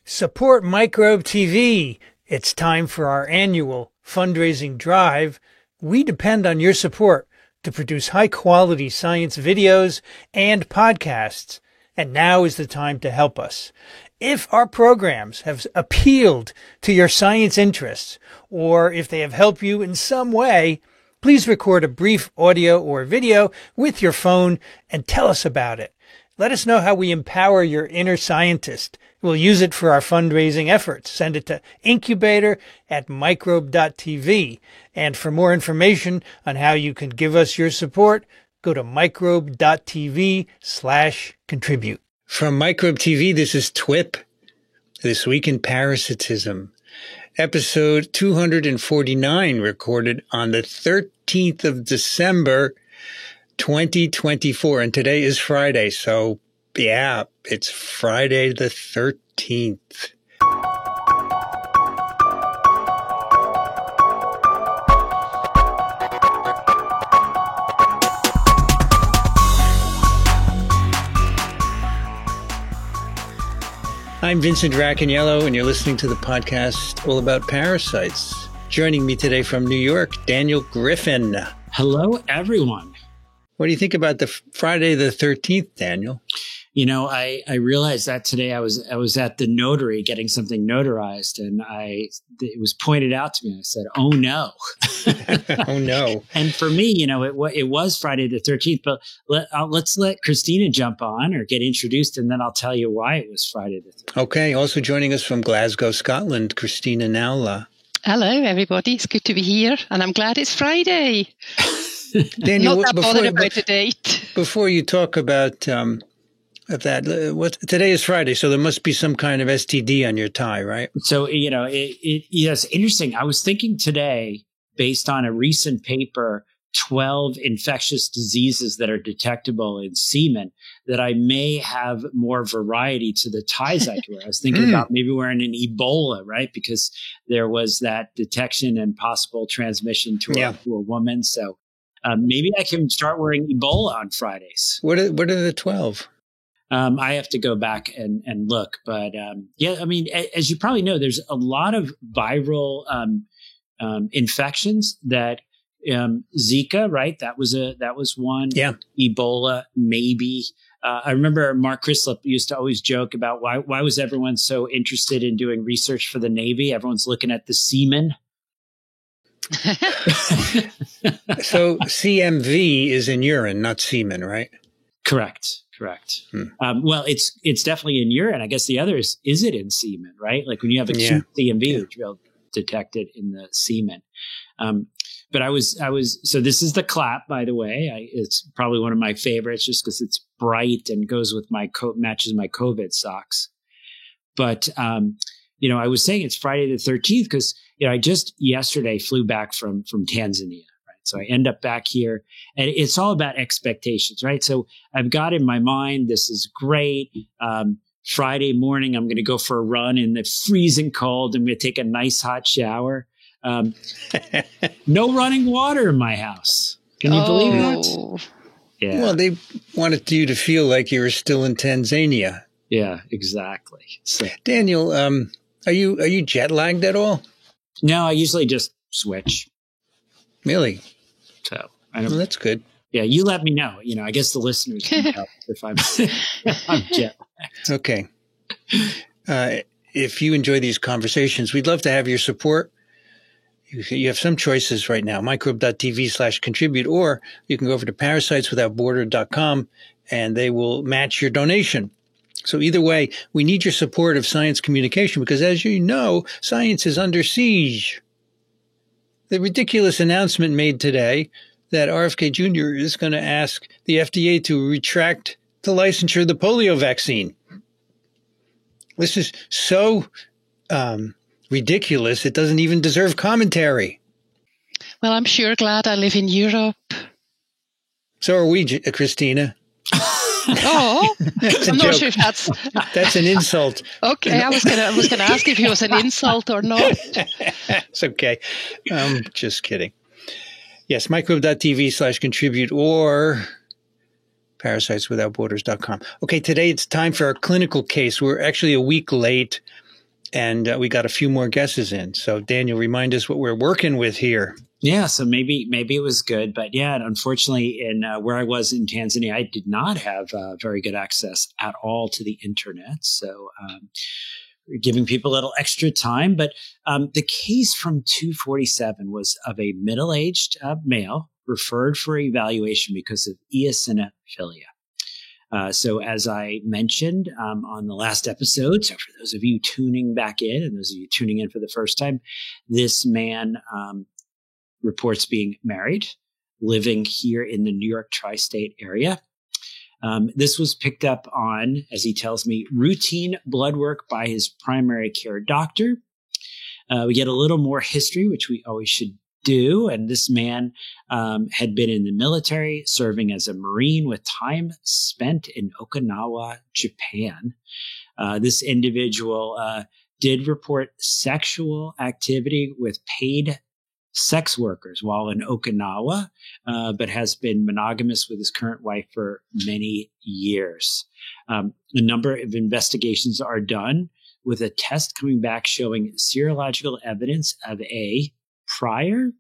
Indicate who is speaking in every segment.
Speaker 1: Support Microbe TV. It's time for our annual fundraising drive. We depend on your support to produce high-quality science videos and podcasts. And now is the time to help us. If our programs have appealed to your science interests, or if they have helped you in some way, please record a brief audio or video with your phone and tell us about it. Let us know how we empower your inner scientist. We'll use it for our fundraising efforts. Send it to incubator@microbe.tv. And for more information on how you can give us your support, go to microbe.tv/contribute. From Microbe TV, this is TWIP, This Week in Parasitism, episode 249, recorded on the 13th of December, 2024. And today is Friday. So, yeah, it's Friday the 13th. I'm Vincent Racaniello, and you're listening to the podcast all about parasites. Joining me today from New York, Daniel Griffin.
Speaker 2: Hello, everyone.
Speaker 1: What do you think about the Friday the 13th, Daniel?
Speaker 2: You know, I realized that today I was at the notary getting something notarized, and it was pointed out to me. I said, "Oh no,
Speaker 1: oh no!"
Speaker 2: And for me, you know, it was Friday the 13th. But let's let Christina jump on or get introduced, and then I'll tell you why it was Friday the 13th.
Speaker 1: Okay. Also joining us from Glasgow, Scotland, Christina Nowla.
Speaker 3: Hello, everybody. It's good to be here, and I'm glad it's Friday.
Speaker 1: Daniel,
Speaker 3: not that bothered about the date.
Speaker 1: Before you talk about today is Friday, so there must be some kind of STD on your tie, right?
Speaker 2: So, you know, it's interesting. I was thinking today, based on a recent paper, 12 infectious diseases that are detectable in semen, that I may have more variety to the ties I can wear. I was thinking about maybe wearing an Ebola, right? Because there was that detection and possible transmission to a woman. So maybe I can start wearing Ebola on Fridays.
Speaker 1: What are the 12?
Speaker 2: I have to go back and look, but yeah, I mean, as you probably know, there's a lot of viral infections that Zika, right? That was one.
Speaker 1: Yeah.
Speaker 2: Ebola, maybe. I remember Mark Crislip used to always joke about why was everyone so interested in doing research for the Navy? Everyone's looking at the semen.
Speaker 1: So CMV is in urine, not semen, right?
Speaker 2: Correct. Well, it's definitely in urine. I guess the other is it in semen, right? Like when you have acute CMV, which you'll detect it in the semen. But so this is the clap, by the way. It's probably one of my favorites just because it's bright and goes with matches my COVID socks. But, you know, I was saying it's Friday the 13th because, you know, I just yesterday flew back from Tanzania. So I end up back here, and it's all about expectations, right? So I've got in my mind, this is great. Friday morning, I'm going to go for a run in the freezing cold. I'm going to take a nice hot shower. No running water in my house. Can you believe that? Yeah.
Speaker 1: Well, they wanted you to feel like you were still in Tanzania.
Speaker 2: Yeah, exactly. So,
Speaker 1: Daniel, are you jet lagged at all?
Speaker 2: No, I usually just switch.
Speaker 1: Really?
Speaker 2: So I don't.
Speaker 1: Well, that's good.
Speaker 2: Yeah, you let me know. You know, I guess the listeners can help if I'm jet lagged.
Speaker 1: Okay. If you enjoy these conversations, we'd love to have your support. You have some choices right now, microbe.tv/contribute, or you can go over to parasiteswithoutborder.com and they will match your donation. So either way, we need your support of science communication because, as you know, science is under siege. The ridiculous announcement made today that RFK Jr. is going to ask the FDA to retract the licensure of the polio vaccine. This is so ridiculous, it doesn't even deserve commentary.
Speaker 3: Well, I'm sure glad I live in Europe.
Speaker 1: So are we, Christina.
Speaker 3: Oh, I'm not sure if
Speaker 1: that's an insult.
Speaker 3: Okay, I was gonna ask if it was an insult or not.
Speaker 1: It's okay. Just kidding. Yes, microbe.tv/contribute or parasiteswithoutborders.com. Okay, today it's time for our clinical case. We're actually a week late. And we got a few more guesses in. So, Daniel, remind us what we're working with here.
Speaker 2: Yeah, so maybe it was good, but yeah, unfortunately, in where I was in Tanzania, I did not have very good access at all to the internet. So, we're giving people a little extra time. But the case from 247 was of a middle-aged male referred for evaluation because of eosinophilia. So as I mentioned on the last episode, so for those of you tuning back in and those of you tuning in for the first time, this man reports being married, living here in the New York tri-state area. This was picked up on, as he tells me, routine blood work by his primary care doctor. We get a little more history, which we always should do. And this man had been in the military, serving as a Marine with time spent in Okinawa, Japan. This individual did report sexual activity with paid sex workers while in Okinawa, but has been monogamous with his current wife for many years. A number of investigations are done with a test coming back showing serological evidence of a prior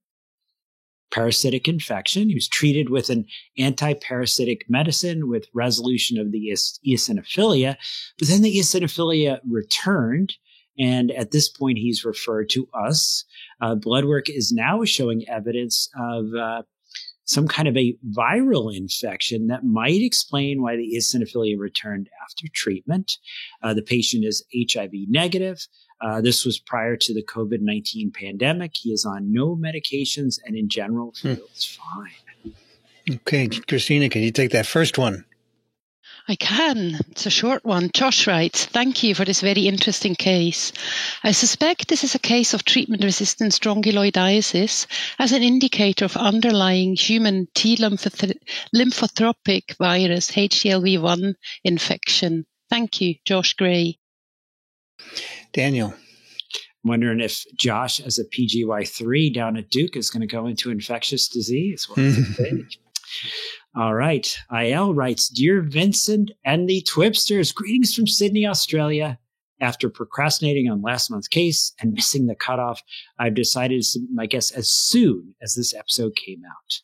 Speaker 2: parasitic infection. He was treated with an anti-parasitic medicine with resolution of the eosinophilia, but then the eosinophilia returned. And at this point, he's referred to us. Blood work is now showing evidence of some kind of a viral infection that might explain why the eosinophilia returned after treatment. The patient is HIV negative. This was prior to the COVID-19 pandemic. He is on no medications and in general feels fine.
Speaker 1: Okay, Christina, can you take that first one?
Speaker 3: I can. It's a short one. Josh writes, thank you for this very interesting case. I suspect this is a case of treatment-resistant strongyloidiasis as an indicator of underlying human T lymphotropic virus HTLV1 infection. Thank you, Josh Gray.
Speaker 1: Daniel.
Speaker 2: I'm wondering if Josh, as a PGY3 down at Duke, is going to go into infectious disease. All right. IL writes, Dear Vincent and the Twipsters, greetings from Sydney, Australia. After procrastinating on last month's case and missing the cutoff, I've decided to submit my guess as soon as this episode came out.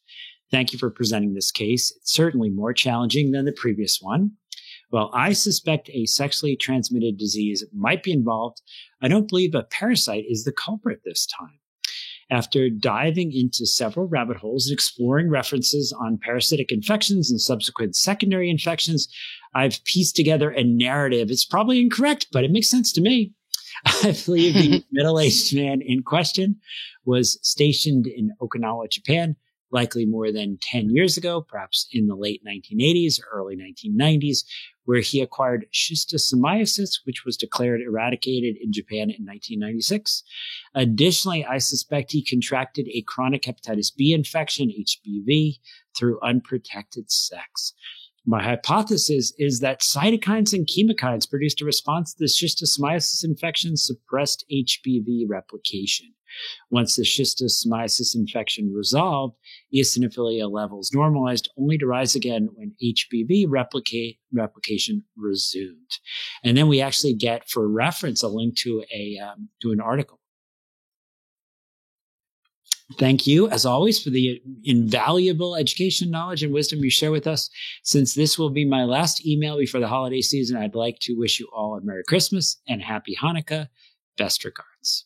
Speaker 2: Thank you for presenting this case. It's certainly more challenging than the previous one. While I suspect a sexually transmitted disease might be involved, I don't believe a parasite is the culprit this time. After diving into several rabbit holes and exploring references on parasitic infections and subsequent secondary infections, I've pieced together a narrative. It's probably incorrect, but it makes sense to me. I believe the middle-aged man in question was stationed in Okinawa, Japan, likely more than 10 years ago, perhaps in the late 1980s or early 1990s, where he acquired schistosomiasis, which was declared eradicated in Japan in 1996. Additionally, I suspect he contracted a chronic hepatitis B infection, HBV, through unprotected sex. My hypothesis is that cytokines and chemokines produced a response to the schistosomiasis infection suppressed HBV replication. Once the schistosomiasis infection resolved, eosinophilia levels normalized, only to rise again when HBV replication resumed. And then we actually get, for reference, a link to an article. Thank you, as always, for the invaluable education, knowledge, and wisdom you share with us. Since this will be my last email before the holiday season, I'd like to wish you all a Merry Christmas and Happy Hanukkah. Best regards.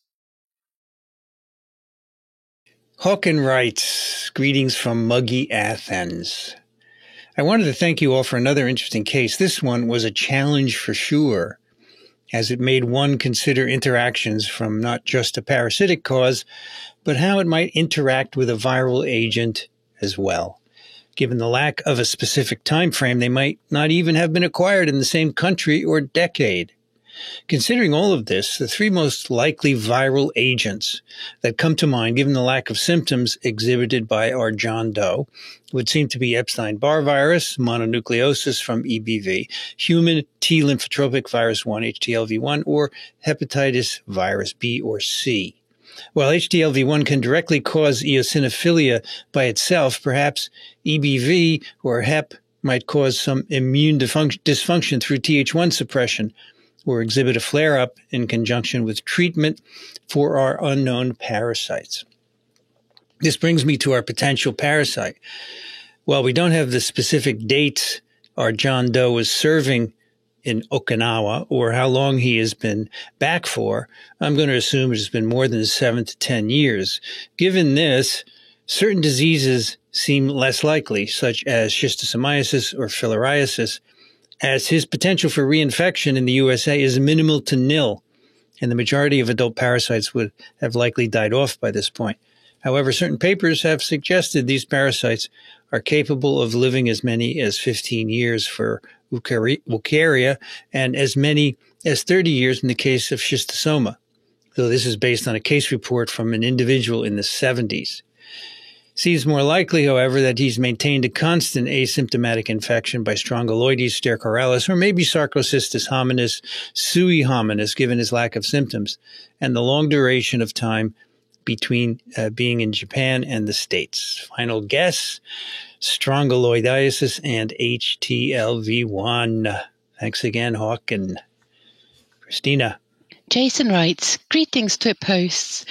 Speaker 1: Hawken writes, greetings from muggy Athens. I wanted to thank you all for another interesting case. This one was a challenge for sure, as it made one consider interactions from not just a parasitic cause, but how it might interact with a viral agent as well. Given the lack of a specific time frame, they might not even have been acquired in the same country or decade. Considering all of this, the three most likely viral agents that come to mind, given the lack of symptoms exhibited by our John Doe, would seem to be Epstein-Barr virus, mononucleosis from EBV, human T lymphotropic virus 1, HTLV1, or hepatitis virus B or C. While HTLV1 can directly cause eosinophilia by itself, perhaps EBV or HEP might cause some immune dysfunction through Th1 suppression, or exhibit a flare-up in conjunction with treatment for our unknown parasites. This brings me to our potential parasite. While we don't have the specific dates our John Doe was serving in Okinawa or how long he has been back for, I'm going to assume it has been more than 7 to 10 years. Given this, certain diseases seem less likely, such as schistosomiasis or filariasis, as his potential for reinfection in the USA is minimal to nil, and the majority of adult parasites would have likely died off by this point. However, certain papers have suggested these parasites are capable of living as many as 15 years for Wucheria and as many as 30 years in the case of schistosoma, though this is based on a case report from an individual in the 70s. Seems more likely, however, that he's maintained a constant asymptomatic infection by Strongyloides stercoralis or maybe Sarcocystis hominis sui hominis, given his lack of symptoms and the long duration of time between being in Japan and the States. Final guess, strongyloidiasis and HTLV1. Thanks again, Hawk and Christina.
Speaker 3: Jason writes, greetings TWIP hosts.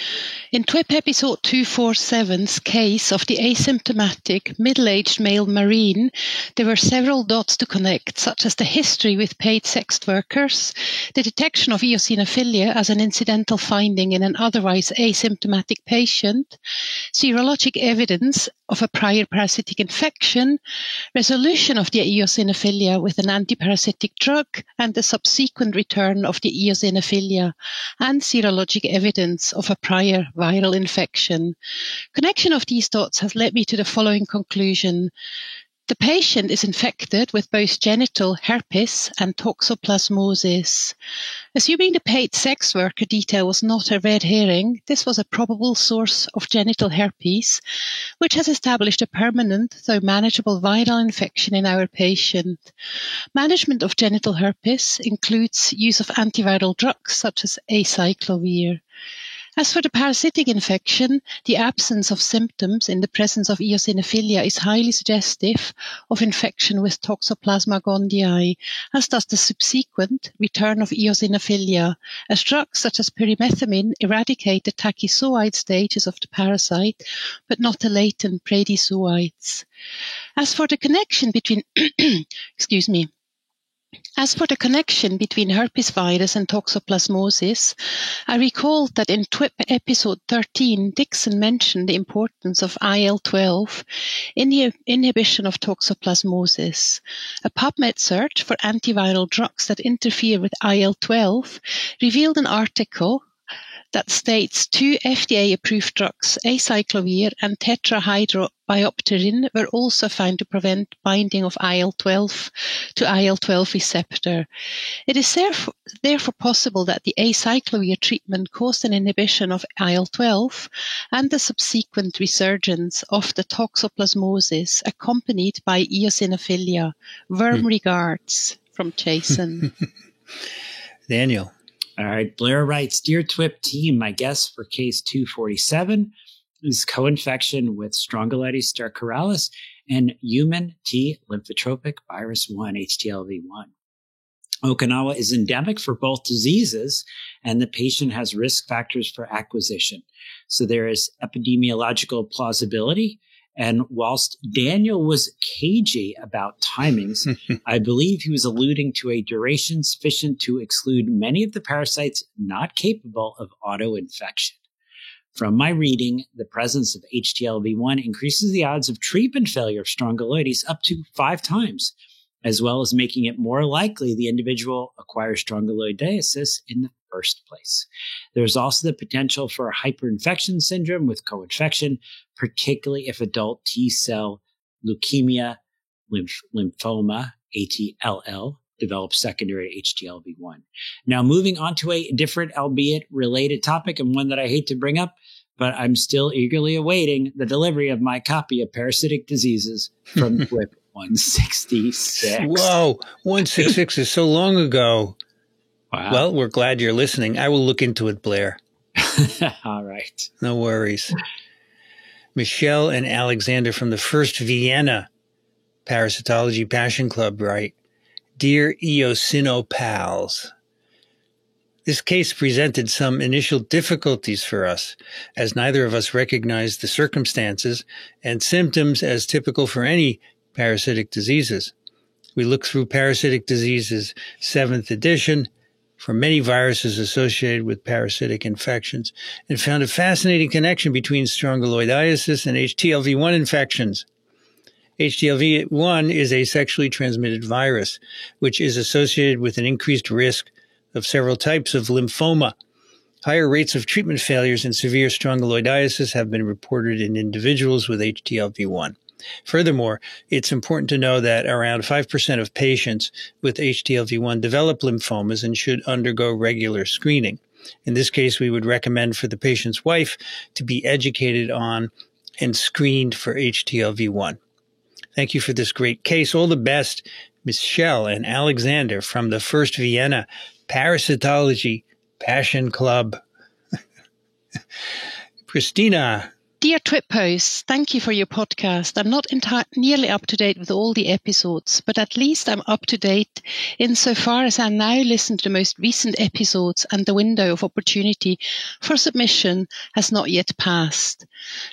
Speaker 3: In TWIP episode 247's case of the asymptomatic middle-aged male Marine, there were several dots to connect, such as the history with paid sex workers, the detection of eosinophilia as an incidental finding in an otherwise asymptomatic patient, serologic evidence of a prior parasitic infection, resolution of the eosinophilia with an antiparasitic drug, and the subsequent return of the eosinophilia, and serologic evidence of a prior viral infection. Connection of these dots has led me to the following conclusion. The patient is infected with both genital herpes and toxoplasmosis. Assuming the paid sex worker detail was not a red herring, this was a probable source of genital herpes, which has established a permanent, though manageable, viral infection in our patient. Management of genital herpes includes use of antiviral drugs such as acyclovir. As for the parasitic infection, the absence of symptoms in the presence of eosinophilia is highly suggestive of infection with Toxoplasma gondii, as does the subsequent return of eosinophilia, as drugs such as pyrimethamine eradicate the tachyzoid stages of the parasite, but not the latent bradysooids. As for the connection between herpes virus and toxoplasmosis, I recalled that in TWIP episode 13, Dixon mentioned the importance of IL-12 in the inhibition of toxoplasmosis. A PubMed search for antiviral drugs that interfere with IL-12 revealed an article that states 2 FDA-approved drugs, acyclovir and tetrahydrobiopterin, were also found to prevent binding of IL-12 to IL-12 receptor. It is therefore possible that the acyclovir treatment caused an inhibition of IL-12 and the subsequent resurgence of the toxoplasmosis accompanied by eosinophilia. Warm regards from Jason.
Speaker 1: Daniel.
Speaker 2: All right, Blair writes, Dear TWIP team, my guess for case 247 is co-infection with Strongyloides stercoralis and human T lymphotropic virus 1, HTLV1. Okinawa is endemic for both diseases, and the patient has risk factors for acquisition. So there is epidemiological plausibility. And whilst Daniel was cagey about timings, I believe he was alluding to a duration sufficient to exclude many of the parasites not capable of autoinfection. From my reading, the presence of HTLV1 increases the odds of treatment failure of strongyloides up to 5 times, as well as making it more likely the individual acquires strongyloidiasis in the first place. There's also the potential for hyperinfection syndrome with co-infection, particularly if adult T-cell leukemia, lymphoma, ATLL, develops secondary to HTLV1. Now, moving on to a different, albeit related topic, and one that I hate to bring up, but I'm still eagerly awaiting the delivery of my copy of Parasitic Diseases from TWIP 166.
Speaker 1: Whoa, 166 is so long ago.
Speaker 2: Wow.
Speaker 1: Well, we're glad you're listening. I will look into it, Blair.
Speaker 2: All right.
Speaker 1: No worries. Michelle and Alexander from the First Vienna Parasitology Passion Club write, Dear Eosinopals, This case presented some initial difficulties for us, as neither of us recognized the circumstances and symptoms as typical for any parasitic diseases. We looked through Parasitic Diseases 7th edition for many viruses associated with parasitic infections and found a fascinating connection between strongyloidiasis and HTLV-1 infections. HTLV-1 is a sexually transmitted virus, which is associated with an increased risk of several types of lymphoma. Higher rates of treatment failures and severe strongyloidiasis have been reported in individuals with HTLV-1. Furthermore, it's important to know that around 5% of patients with HTLV-1 develop lymphomas and should undergo regular screening. In this case, we would recommend for the patient's wife to be educated on and screened for HTLV-1. Thank you for this great case. All the best, Michelle and Alexander from the First Vienna Parasitology Passion Club. Christina.
Speaker 3: Dear Trip hosts, thank you for your podcast. I'm not nearly up to date with all the episodes, but at least I'm up to date insofar as I now listen to the most recent episodes and the window of opportunity for submission has not yet passed.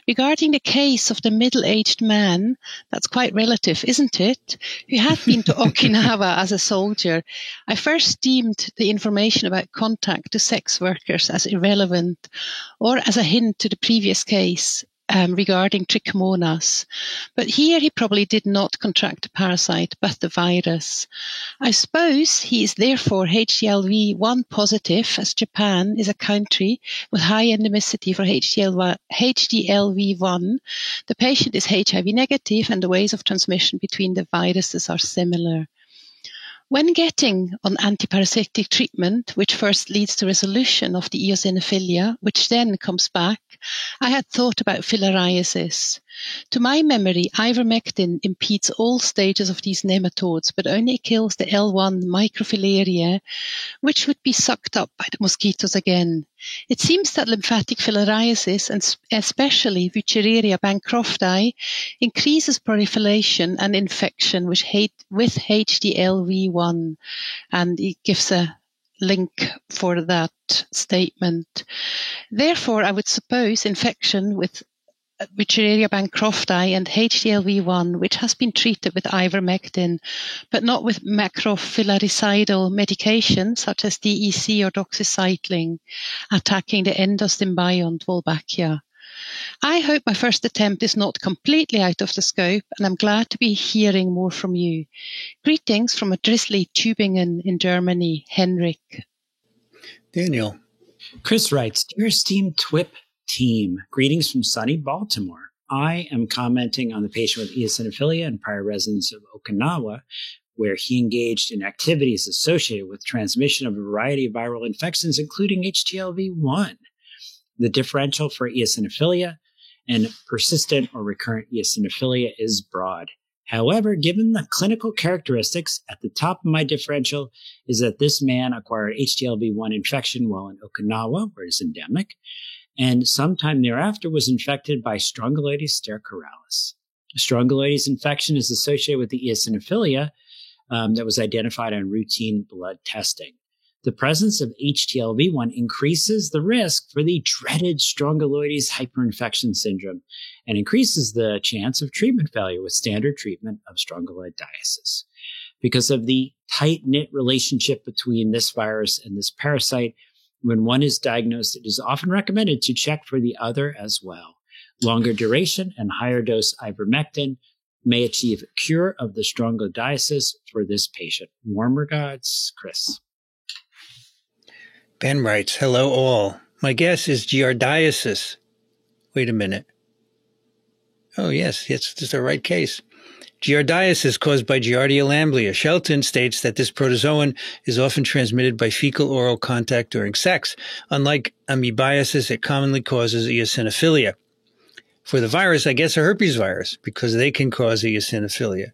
Speaker 3: Regarding the case of the middle-aged man, that's quite relative, isn't it, who had been to Okinawa as a soldier, I first deemed the information about contact to sex workers as irrelevant or as a hint to the previous case. Regarding trichomonas. But here he probably did not contract the parasite, but the virus. I suppose he is therefore HTLV-1 positive, as Japan is a country with high endemicity for HTLV-1. The patient is HIV negative and the ways of transmission between the viruses are similar. When getting on antiparasitic treatment, which first leads to resolution of the eosinophilia, which then comes back, I had thought about filariasis. To my memory, ivermectin impedes all stages of these nematodes, but only kills the L1 microfilaria, which would be sucked up by the mosquitoes again. It seems that lymphatic filariasis, and especially Wuchereria bancrofti, increases proliferation and infection with HTLV-1, and it gives a link for that statement. Therefore, I would suppose infection with Wuchereria bancrofti and HTLV-1, which has been treated with ivermectin, but not with macrofilaricidal medication such as DEC or doxycycline, attacking the endosymbiont Wolbachia. I hope my first attempt is not completely out of the scope, and I'm glad to be hearing more from you. Greetings from a drizzly Tübingen in Germany, Henrik.
Speaker 1: Daniel.
Speaker 2: Chris writes, Dear esteemed TWIP team, greetings from sunny Baltimore. I am commenting on the patient with eosinophilia and prior residence of Okinawa, where he engaged in activities associated with transmission of a variety of viral infections, including HTLV-1. The differential for eosinophilia and persistent or recurrent eosinophilia is broad. However, given the clinical characteristics, at the top of my differential is that this man acquired HTLV-1 infection while in Okinawa, where it is endemic, and sometime thereafter was infected by Strongyloides stercoralis. Strongyloides infection is associated with the eosinophilia that was identified on routine blood testing. The presence of HTLV-1 increases the risk for the dreaded Strongyloides hyperinfection syndrome and increases the chance of treatment failure with standard treatment of strongyloidiasis. Because of the tight-knit relationship between this virus and this parasite, when one is diagnosed, it is often recommended to check for the other as well. Longer duration and higher dose ivermectin may achieve cure of the strongyloidiasis for this patient. Warm regards, Chris.
Speaker 1: Ben writes, hello all. My guess is giardiasis. Wait a minute. Oh, yes, it's the right case. Giardiasis caused by Giardia lamblia. Shelton states that this protozoan is often transmitted by fecal-oral contact during sex. Unlike amoebiasis, it commonly causes eosinophilia. For the virus, I guess a herpes virus, because they can cause eosinophilia.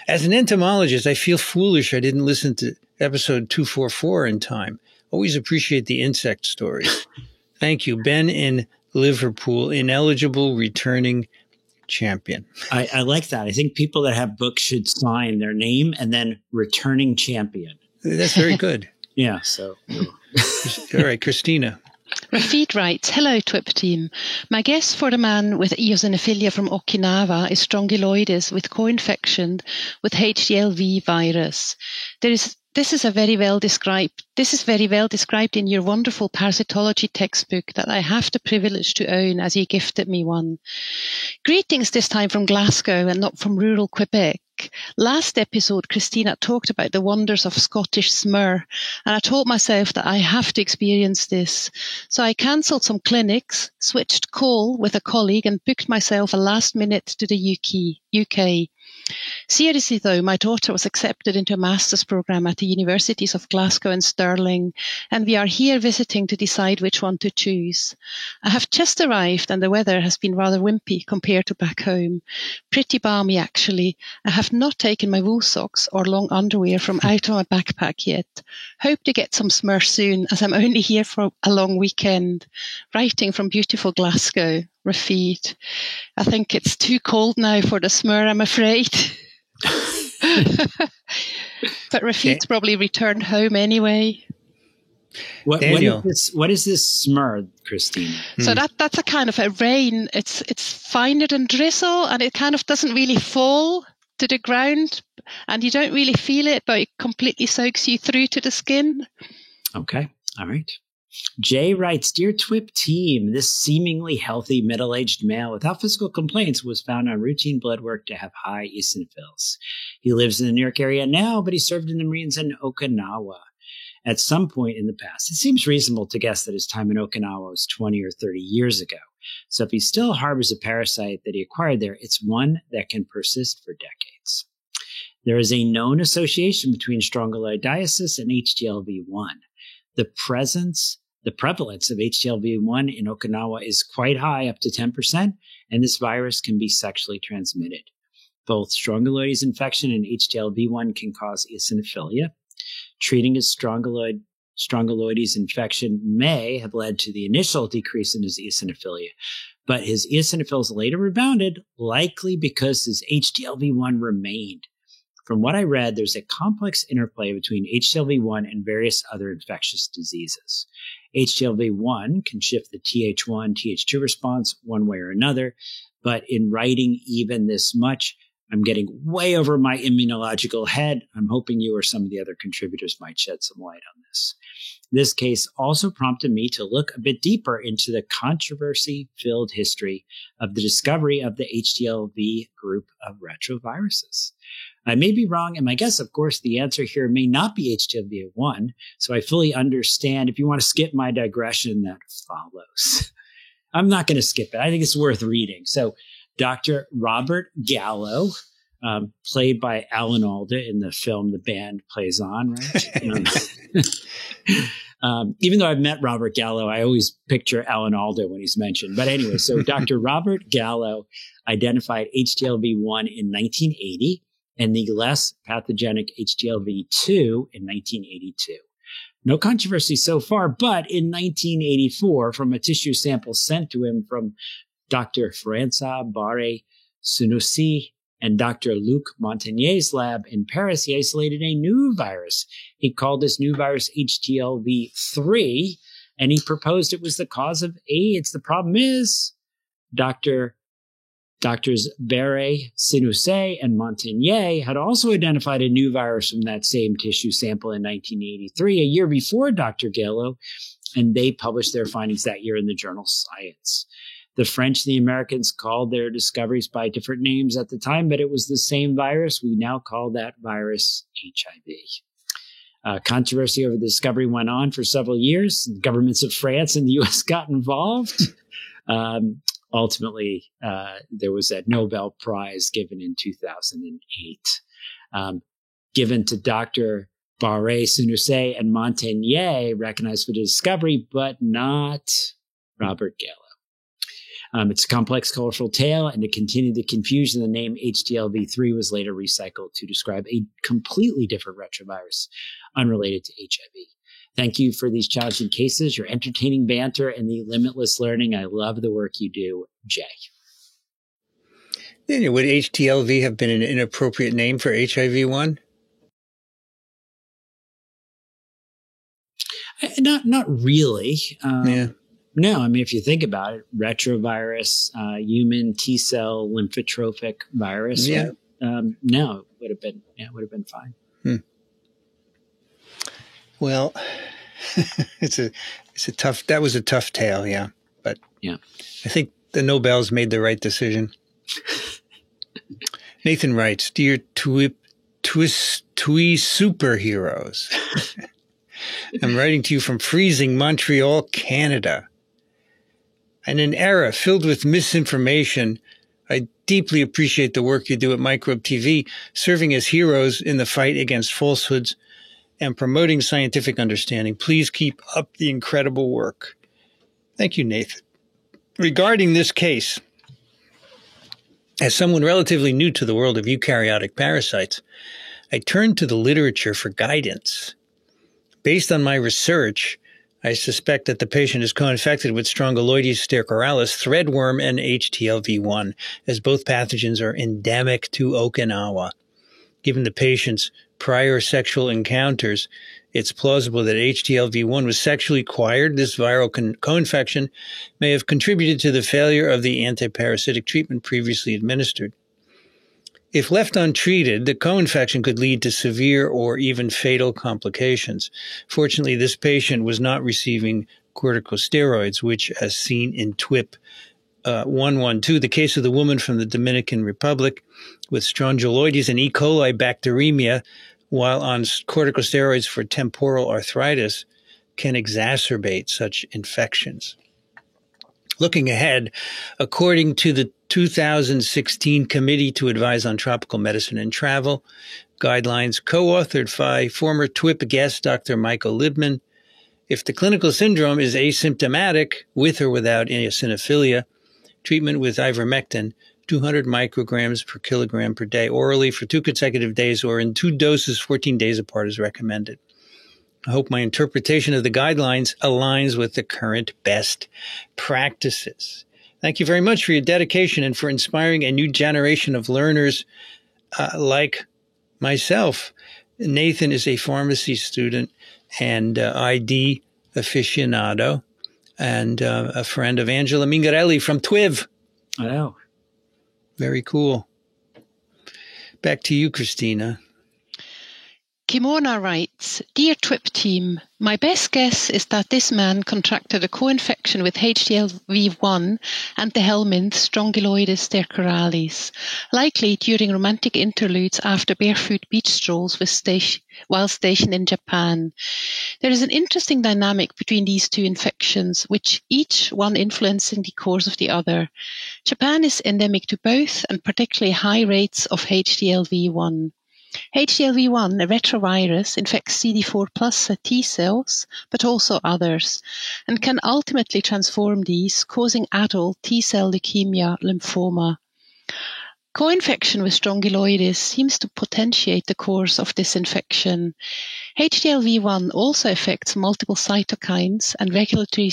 Speaker 1: As an entomologist, I feel foolish I didn't listen to episode 244 in time. Always appreciate the insect stories. Thank you. Ben in Liverpool, ineligible returning champion.
Speaker 2: I like that. I think people that have books should sign their name and then returning champion.
Speaker 1: That's very good.
Speaker 2: Yeah. So.
Speaker 1: All right, Christina.
Speaker 3: Rafid writes, hello, TWIP team. My guess for the man with eosinophilia from Okinawa is strongyloides with co-infection with HDLV virus. This is very well described in your wonderful parasitology textbook that I have the privilege to own as you gifted me one. Greetings this time from Glasgow and not from rural Quebec. Last episode, Christina talked about the wonders of Scottish smør, and I told myself that I have to experience this. So I cancelled some clinics, switched call with a colleague, and booked myself a last minute to the UK. Seriously though, my daughter was accepted into a master's program at the universities of Glasgow and Stirling, and we are here visiting to decide which one to choose. I have just arrived and the weather has been rather wimpy compared to back home. Pretty balmy actually. I have not taken my wool socks or long underwear from out of my backpack yet. Hope to get some smør soon as I'm only here for a long weekend. Writing from beautiful Glasgow. Rafid. I think it's too cold now for the smør, I'm afraid. But Rafid's probably returned home anyway.
Speaker 2: What is this smør, Christine?
Speaker 3: So that's a kind of a rain. It's finer than drizzle, and it kind of doesn't really fall to the ground, and you don't really feel it, but it completely soaks you through to the skin.
Speaker 2: Okay. All right. Jay writes, Dear TWIP team, this seemingly healthy middle-aged male without physical complaints was found on routine blood work to have high eosinophils. He lives in the New York area now, but he served in the Marines in Okinawa at some point in the past. It seems reasonable to guess that his time in Okinawa was 20 or 30 years ago. So if he still harbors a parasite that he acquired there, it's one that can persist for decades. There is a known association between strongyloidiasis and HTLV-1. The prevalence of HTLV-1 in Okinawa is quite high, up to 10%, and this virus can be sexually transmitted. Both strongyloides infection and HTLV-1 can cause eosinophilia. Treating his strongyloides infection may have led to the initial decrease in his eosinophilia, but his eosinophils later rebounded, likely because his HTLV-1 remained. From what I read, there's a complex interplay between HTLV-1 and various other infectious diseases. HTLV-1 can shift the Th1, Th2 response one way or another, but in writing even this much, I'm getting way over my immunological head. I'm hoping you or some of the other contributors might shed some light on this. This case also prompted me to look a bit deeper into the controversy-filled history of the discovery of the HTLV group of retroviruses. I may be wrong, and my guess, of course, the answer here may not be HTLV-1, so I fully understand if you want to skip my digression that follows. I'm not going to skip it. I think it's worth reading. So Dr. Robert Gallo, played by Alan Alda in the film the band plays on, right? Even though I've met Robert Gallo, I always picture Alan Alda when he's mentioned. But anyway, so Dr. Robert Gallo identified HTLV-1 in 1980 and the less pathogenic HTLV-2 in 1982. No controversy so far, but in 1984, from a tissue sample sent to him from Dr. François Barré-Sinoussi and Dr. Luc Montagnier's lab in Paris, he isolated a new virus. He called this new virus HTLV-3, and he proposed it was the cause of AIDS. The problem is Doctors Barré-Sinoussi and Montagnier had also identified a new virus from that same tissue sample in 1983, a year before Dr. Gallo, and they published their findings that year in the journal Science. The French and the Americans called their discoveries by different names at the time, but it was the same virus. We now call that virus HIV. Controversy over the discovery went on for several years. The governments of France and the U.S. got involved. Ultimately, there was a Nobel Prize given in 2008, given to Dr. Barré-Sinoussi and Montagnier, recognized for the discovery, but not Robert Gallo. It's a complex, colorful tale, and to continue the confusion, the name HTLV-3 was later recycled to describe a completely different retrovirus unrelated to HIV. Thank you for these challenging cases, your entertaining banter, and the limitless learning. I love the work you do, Jay.
Speaker 1: Would HTLV have been an inappropriate name for HIV-1?
Speaker 2: Not really.
Speaker 4: Yeah.
Speaker 2: No, I mean, if you think about it, retrovirus, human T cell lymphotrophic virus.
Speaker 4: Yeah.
Speaker 2: No, it would have been fine.
Speaker 4: Well, that was a tough tale. Yeah. But
Speaker 2: yeah,
Speaker 4: I think the Nobels made the right decision. Nathan writes, "Dear Twee superheroes, I'm writing to you from freezing Montreal, Canada. In an era filled with misinformation, I deeply appreciate the work you do at Microbe TV, serving as heroes in the fight against falsehoods and promoting scientific understanding. Please keep up the incredible work." Thank you, Nathan. Regarding this case, as someone relatively new to the world of eukaryotic parasites, I turned to the literature for guidance. Based on my research, I suspect that the patient is co-infected with Strongyloides stercoralis, threadworm, and HTLV1, as both pathogens are endemic to Okinawa. Given the patient's prior sexual encounters, it's plausible that HTLV1 was sexually acquired. This viral co-infection may have contributed to the failure of the antiparasitic treatment previously administered. If left untreated, the co-infection could lead to severe or even fatal complications. Fortunately, this patient was not receiving corticosteroids, which, as seen in TWIP 112, the case of the woman from the Dominican Republic with strongyloides and E. coli bacteremia while on corticosteroids for temporal arthritis, can exacerbate such infections. Looking ahead, according to the 2016 Committee to Advise on Tropical Medicine and Travel guidelines, co-authored by former TWIP guest Dr. Michael Libman, if the clinical syndrome is asymptomatic, with or without eosinophilia, treatment with ivermectin, 200 micrograms per kilogram per day orally for 2 consecutive days or in 2 doses 14 days apart is recommended. I hope my interpretation of the guidelines aligns with the current best practices. Thank you very much for your dedication and for inspiring a new generation of learners like myself. Nathan is a pharmacy student and ID aficionado and a friend of Angela Mingarelli from TWIV.
Speaker 2: Oh.
Speaker 4: Very cool. Back to you, Christina.
Speaker 3: Kimona writes, Dear TWIP team, my best guess is that this man contracted a co-infection with HTLV1 and the helminth Strongyloides stercoralis, likely during romantic interludes after barefoot beach strolls while stationed in Japan. There is an interesting dynamic between these two infections, which each one influencing the course of the other. Japan is endemic to both and particularly high rates of HTLV1. HTLV1, a retrovirus, infects CD4 plus T cells, but also others, and can ultimately transform these, causing adult T-cell leukemia, lymphoma. Co-infection with strongyloides seems to potentiate the course of this infection. HTLV1 also affects multiple cytokines and regulatory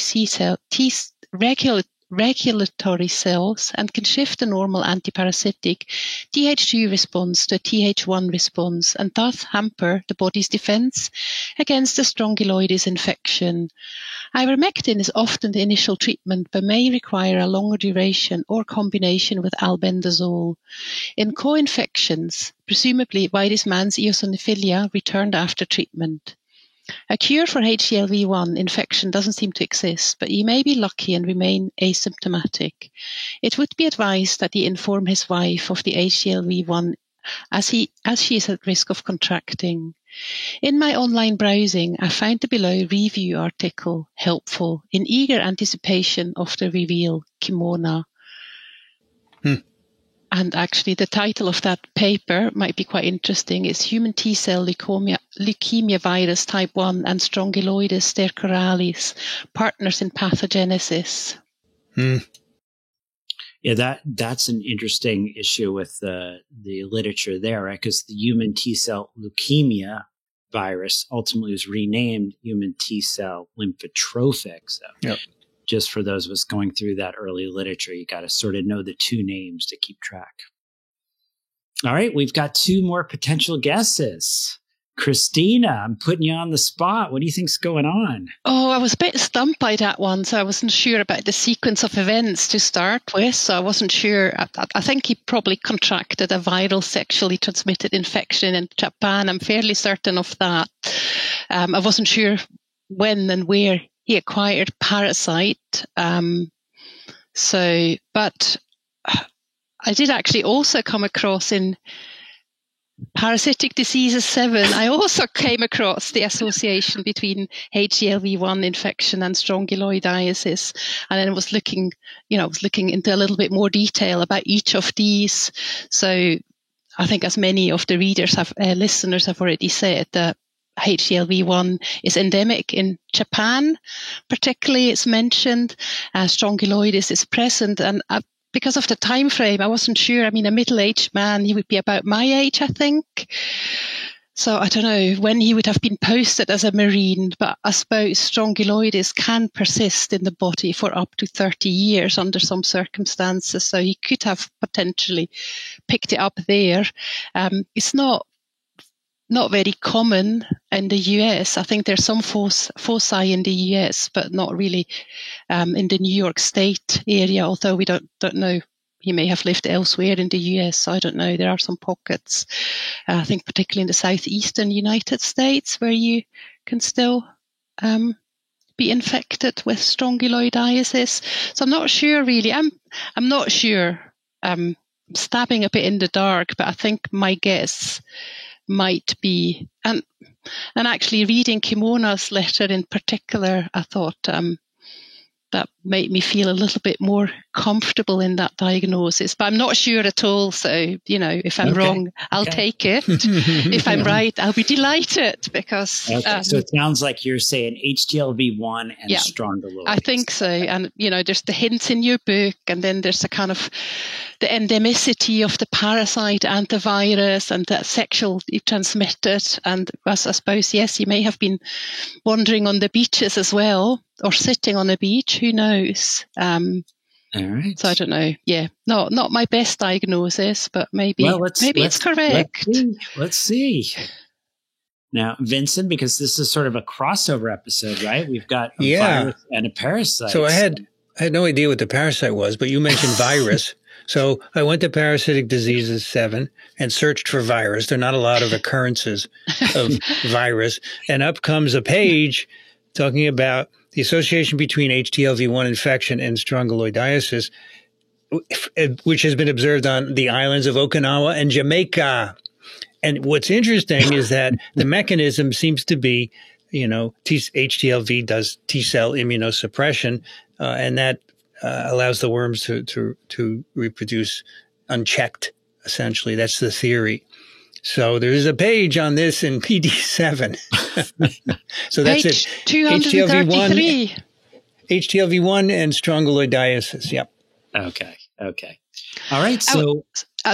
Speaker 3: cells and can shift the normal antiparasitic Th2 response to a Th1 response and thus hamper the body's defense against the strongyloides infection. Ivermectin is often the initial treatment but may require a longer duration or combination with albendazole. In co-infections, presumably why this man's eosinophilia returned after treatment. A cure for HTLV1 infection doesn't seem to exist, but he may be lucky and remain asymptomatic. It would be advised that he inform his wife of the HTLV1 as she is at risk of contracting. In my online browsing, I found the below review article helpful in eager anticipation of the reveal, Kimona. And actually, the title of that paper might be quite interesting. It's Human T-cell leukemia virus type 1 and Strongyloides stercoralis, partners in pathogenesis.
Speaker 2: Yeah, that's an interesting issue with the literature there, right? Because the human T-cell leukemia virus ultimately was renamed human T-cell lymphotrophic. So
Speaker 4: yep.
Speaker 2: Just for those of us going through that early literature, you got to sort of know the two names to keep track. All right, we've got 2 more potential guesses. Christina, I'm putting you on the spot. What do you think's going on?
Speaker 3: Oh, I was a bit stumped by that one. So I wasn't sure about the sequence of events to start with. So I wasn't sure. I think he probably contracted a viral sexually transmitted infection in Japan. I'm fairly certain of that. I wasn't sure when and where he acquired parasite. But I did actually also come across in Parasitic Diseases 7, I also came across the association between HTLV1 infection and strongyloidiasis. And then I was looking into a little bit more detail about each of these. So I think as many of the listeners have already said, that HTLV1 is endemic in Japan, particularly it's mentioned. Strongyloides is present, and because of the time frame, I wasn't sure. I mean, a middle-aged man, he would be about my age, I think. So I don't know when he would have been posted as a Marine, but I suppose strongyloides can persist in the body for up to 30 years under some circumstances. So he could have potentially picked it up there. It's not very common in the US. I think there's some foci in the US, but not really in the New York State area, although we don't know. He may have lived elsewhere in the US, so I don't know. There are some pockets, I think particularly in the southeastern United States, where you can still be infected with strongyloidiasis. So I'm not sure really. I'm not sure. Stabbing a bit in the dark, but I think my guess might be, and actually reading Kimona's letter in particular, I thought that made me feel a little bit more comfortable in that diagnosis. But I'm not sure at all. So, if I'm wrong, I'll take it. If I'm right, I'll be delighted because...
Speaker 2: so it sounds like you're saying HTLV1 and strongyloides.
Speaker 3: I think so. And, there's the hints in your book, and then there's a kind of the endemicity of the parasite and the virus and the sexually transmitted. And I suppose, yes, you may have been wandering on the beaches as well, or sitting on a beach, who knows?
Speaker 2: All right.
Speaker 3: So I don't know. Yeah, not my best diagnosis, but maybe it's correct.
Speaker 2: Let's see. Now, Vincent, because this is sort of a crossover episode, right? We've got a virus and a parasite.
Speaker 4: So I had no idea what the parasite was, but you mentioned virus. So I went to Parasitic Diseases 7 and searched for virus. There are not a lot of occurrences of virus. And up comes a page talking about the association between HTLV1 infection and strongyloidiasis, which has been observed on the islands of Okinawa and Jamaica. And what's interesting is that the mechanism seems to be, HTLV does T-cell immunosuppression, and that allows the worms to reproduce unchecked, essentially. That's the theory. So there's a page on this in PD7. So that's
Speaker 3: page
Speaker 4: it.
Speaker 3: 233.
Speaker 4: HTLV1 and strongyloidiasis. Yep.
Speaker 2: Okay. All right. So,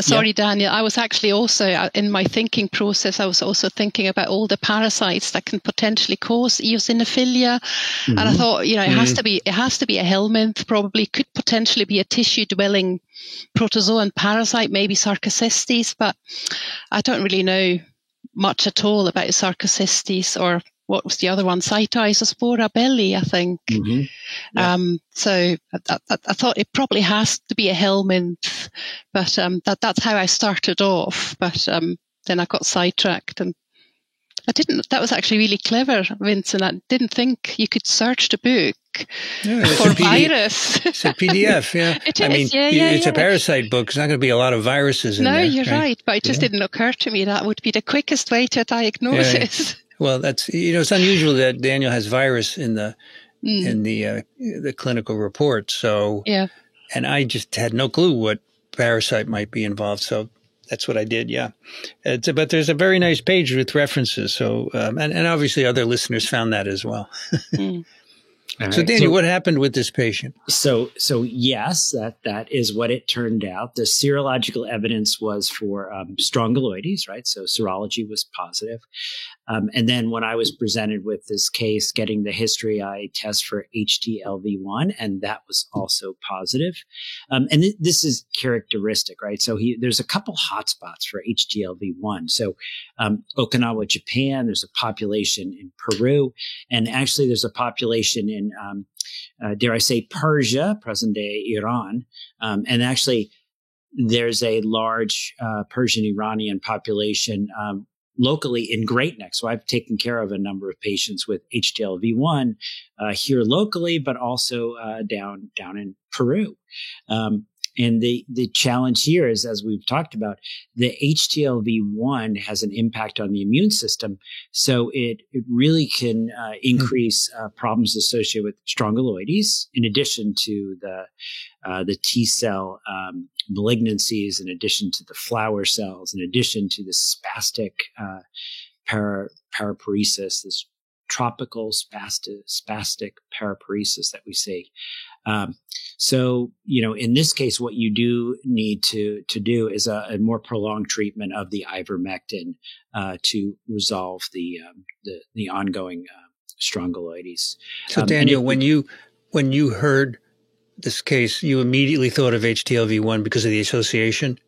Speaker 3: sorry, Daniel. I was actually also in my thinking process. I was also thinking about all the parasites that can potentially cause eosinophilia, and I thought, it has to be a helminth. Probably could potentially be a tissue-dwelling protozoan parasite, maybe Sarcocystis, but I don't really know much at all about Sarcocystis or what was the other one? Cytoisospora belli, I think. So I thought it probably has to be a helminth, but that's how I started off. But then I got sidetracked, and that was actually really clever, Vincent. I didn't think you could search the book for virus.
Speaker 4: It's a PDF, yeah.
Speaker 3: It is,
Speaker 4: it's a parasite book. There's not going to be a lot of viruses in there.
Speaker 3: No, you're right. But it just didn't occur to me that would be the quickest way to diagnose it.
Speaker 4: Well, that's, it's unusual that Daniel has virus in the clinical report. So, and I just had no clue what parasite might be involved. So that's what I did. Yeah. But there's a very nice page with references. So, and obviously other listeners found that as well.
Speaker 2: Right.
Speaker 4: So Daniel, what happened with this patient?
Speaker 2: So yes, that is what it turned out. The serological evidence was for strongyloides, right? So serology was positive. And then when I was presented with this case, getting the history, I test for HTLV1, and that was also positive. And this is characteristic, right? So there's a couple hotspots for HTLV1. So Okinawa, Japan, there's a population in Peru, and actually there's a population in, dare I say, Persia, present-day Iran. And actually, there's a large Persian-Iranian population locally in Great Neck. So I've taken care of a number of patients with HTLV1 here locally, but also down in Peru. And the challenge here is, as we've talked about, the HTLV1 has an impact on the immune system. So it really can increase problems associated with strongyloides, in addition to the T cell malignancies, in addition to the flower cells, in addition to the spastic paraparesis, this tropical spastic paraparesis that we see. So, in this case, what you do need to do is a more prolonged treatment of the ivermectin to resolve the ongoing strongyloides.
Speaker 4: So, Daniel, when you heard this case, you immediately thought of HTLV1 because of the association?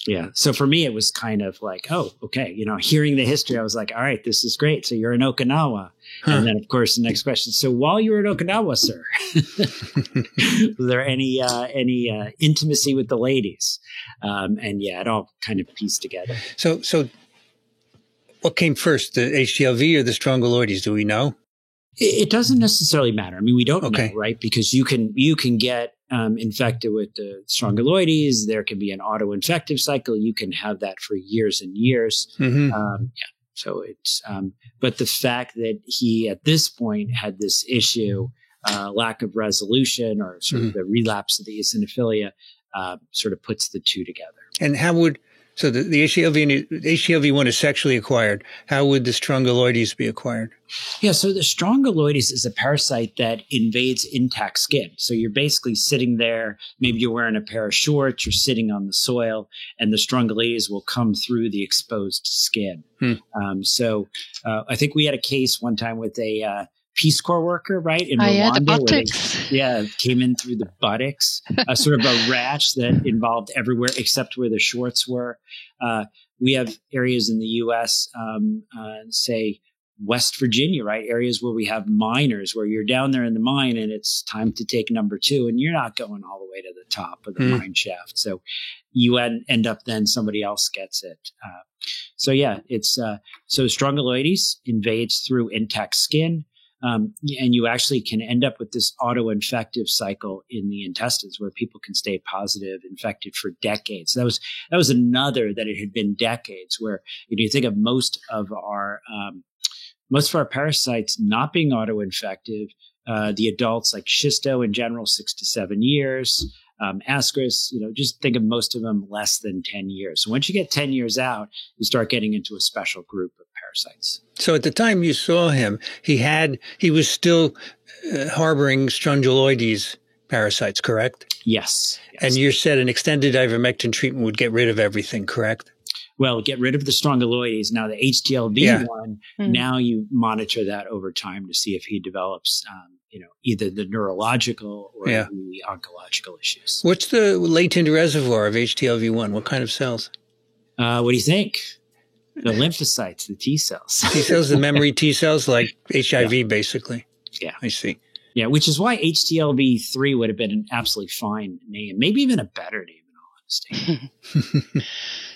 Speaker 2: Yeah. So for me, it was kind of like, oh, okay. Hearing the history, I was like, all right, this is great. So you're in Okinawa. Huh. And then, of course, the next question. So while you were in Okinawa, sir, was there any intimacy with the ladies? And yeah, it all kind of pieced together. So what came first, the HTLV or the strongyloides? Do we know? It doesn't necessarily matter. I mean, we don't know, right? Because you can get infected with the strongyloides. There can be an auto-infective cycle. You can have that for years and years. Mm-hmm. So it's, but the fact that he at this point had this issue, lack of resolution, or sort of the relapse of the eosinophilia, sort of puts the two together.
Speaker 4: And how would, so the HTLV1 is sexually acquired. How would the strongyloides be acquired?
Speaker 2: Yeah, so the strongyloides is a parasite that invades intact skin. So you're basically sitting there, maybe you're wearing a pair of shorts, you're sitting on the soil, and the strongyloides will come through the exposed skin. So I think we had a case one time with a Peace Corps worker, right? In Rwanda,
Speaker 3: the buttocks.
Speaker 2: Came in through the buttocks, sort of a rash that involved everywhere except where the shorts were. We have areas in the U.S., say West Virginia, right? Areas where we have miners, where you're down there in the mine and it's time to take number 2, and you're not going all the way to the top of the mine shaft. So you end up then somebody else gets it. So it's so strongyloides invades through intact skin. And you actually can end up with this auto-infective cycle in the intestines where people can stay positive, infected for decades. That was another that it had been decades where, you think of most of our parasites not being auto-infective, the adults like schisto in general, 6 to 7 years, ascaris, just think of most of them less than 10 years. So once you get 10 years out, you start getting into a special group of parasites.
Speaker 4: So at the time you saw him, he was still harboring strongyloides parasites, correct?
Speaker 2: Yes.
Speaker 4: And you said an extended ivermectin treatment would get rid of everything, correct?
Speaker 2: Well, get rid of the strongyloides. Now the HTLV1, now you monitor that over time to see if he develops, either the neurological or the oncological issues.
Speaker 4: What's the latent reservoir of HTLV1? What kind of cells?
Speaker 2: What do you think? The lymphocytes, the T cells.
Speaker 4: T cells, the memory T cells, like HIV, basically.
Speaker 2: Yeah.
Speaker 4: I see.
Speaker 2: Yeah, which is why HTLV3 would have been an absolutely fine name, maybe even a better name, in all honesty.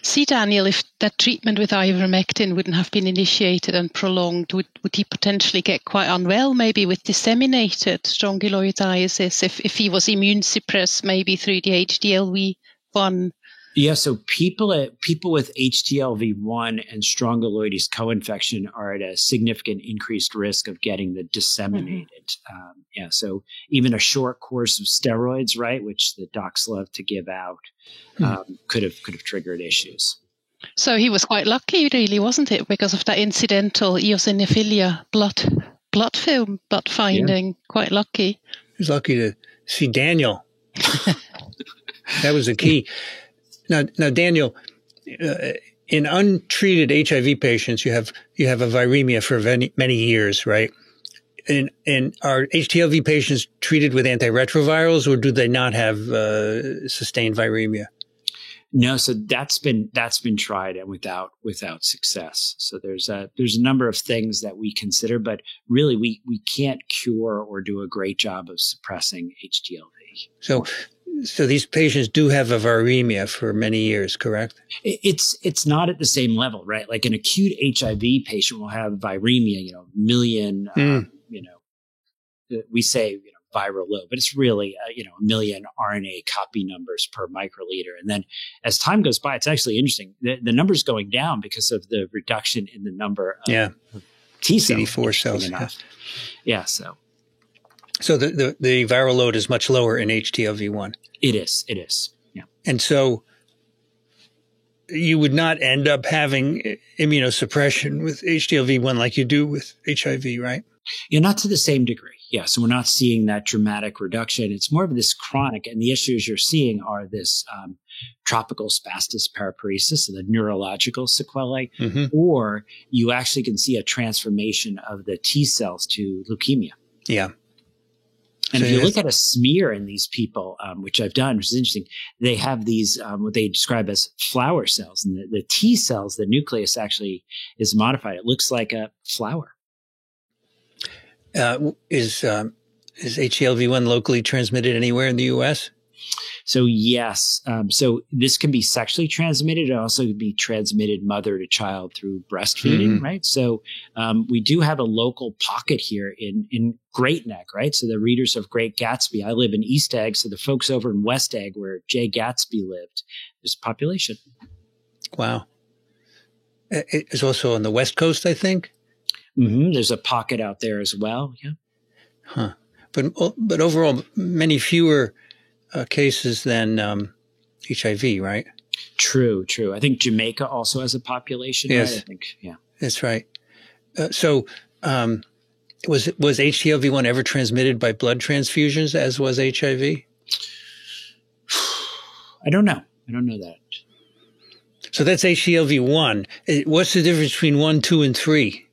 Speaker 3: See, Daniel, if that treatment with ivermectin wouldn't have been initiated and prolonged, would he potentially get quite unwell, maybe with disseminated strongyloidiasis, if he was immune suppressed, maybe through the HTLV1?
Speaker 2: Yeah, so people with HTLV1 and strongyloides co-infection are at a significant increased risk of getting the disseminated. So even a short course of steroids, right, which the docs love to give out, could have triggered issues.
Speaker 3: So he was quite lucky, really, wasn't it, because of that incidental eosinophilia blood film, blood finding. Quite lucky.
Speaker 4: He was lucky to see Daniel. That was the key. Now, Daniel, in untreated HIV patients, you have a viremia for many years, right? And are HTLV patients treated with antiretrovirals, or do they not have sustained viremia?
Speaker 2: No, so that's been tried and without success. So there's a number of things that we consider, but really we can't cure or do a great job of suppressing HTLV.
Speaker 4: So these patients do have a viremia for many years, correct?
Speaker 2: It's not at the same level, right? Like an acute HIV patient will have viremia, million, we say, viral load, but it's really, a million RNA copy numbers per microliter. And then as time goes by, it's actually interesting. The number's going down because of the reduction in the number of T cells.
Speaker 4: CD4 cells.
Speaker 2: Yeah.
Speaker 4: So the viral load is much lower in HTLV1.
Speaker 2: It is. Yeah.
Speaker 4: And so you would not end up having immunosuppression with HTLV1 like you do with HIV, right?
Speaker 2: Yeah, not to the same degree. Yeah. So we're not seeing that dramatic reduction. It's more of this chronic, and the issues you're seeing are this tropical spastic paraparesis, so the neurological sequelae, or you actually can see a transformation of the T cells to leukemia.
Speaker 4: Yeah.
Speaker 2: And if you look at a smear in these people, which I've done, which is interesting, they have these, what they describe as flower cells. And the T cells, the nucleus actually is modified. It looks like a flower.
Speaker 4: Is HTLV1 locally transmitted anywhere in the U.S.?
Speaker 2: So yes. So this can be sexually transmitted. It also can be transmitted mother to child through breastfeeding, right? So we do have a local pocket here in Great Neck, right? So the readers of Great Gatsby, I live in East Egg. So the folks over in West Egg where Jay Gatsby lived, there's a population.
Speaker 4: Wow. It's also on the West Coast, I think.
Speaker 2: There's a pocket out there as well. Yeah.
Speaker 4: Huh. But overall, many fewer cases than HIV, right?
Speaker 2: True. I think Jamaica also has a population,
Speaker 4: yes.
Speaker 2: Right? I think, yeah.
Speaker 4: That's right. So was HTLV1 ever transmitted by blood transfusions, as was HIV?
Speaker 2: I don't know that.
Speaker 4: So that's HTLV1. What's the difference between 1, 2, and 3?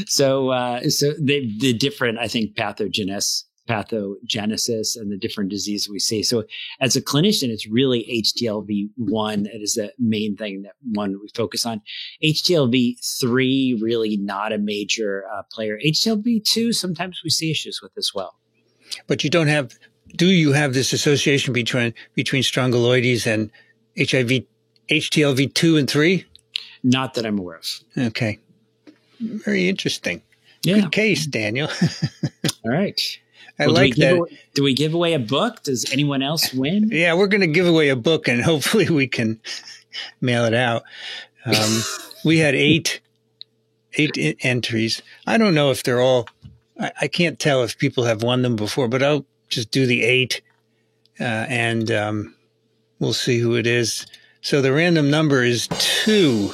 Speaker 2: So the different, I think, pathogenesis and the different disease we see. So as a clinician, it's really HTLV1 that is the main thing that we focus on. HTLV3, really not a major player. HTLV2, sometimes we see issues with as well.
Speaker 4: But do you have this association between strongyloides and HTLV2 and 3?
Speaker 2: Not that I'm aware of.
Speaker 4: Okay. Very interesting.
Speaker 2: Yeah.
Speaker 4: Good case, Daniel.
Speaker 2: All right.
Speaker 4: I like that.
Speaker 2: Do we give away a book? Does anyone else win?
Speaker 4: Yeah, we're going to give away a book, and hopefully we can mail it out. We had eight entries. I don't know if they're all. I can't tell if people have won them before, but I'll just do the 8, and we'll see who it is. So the random number is 2.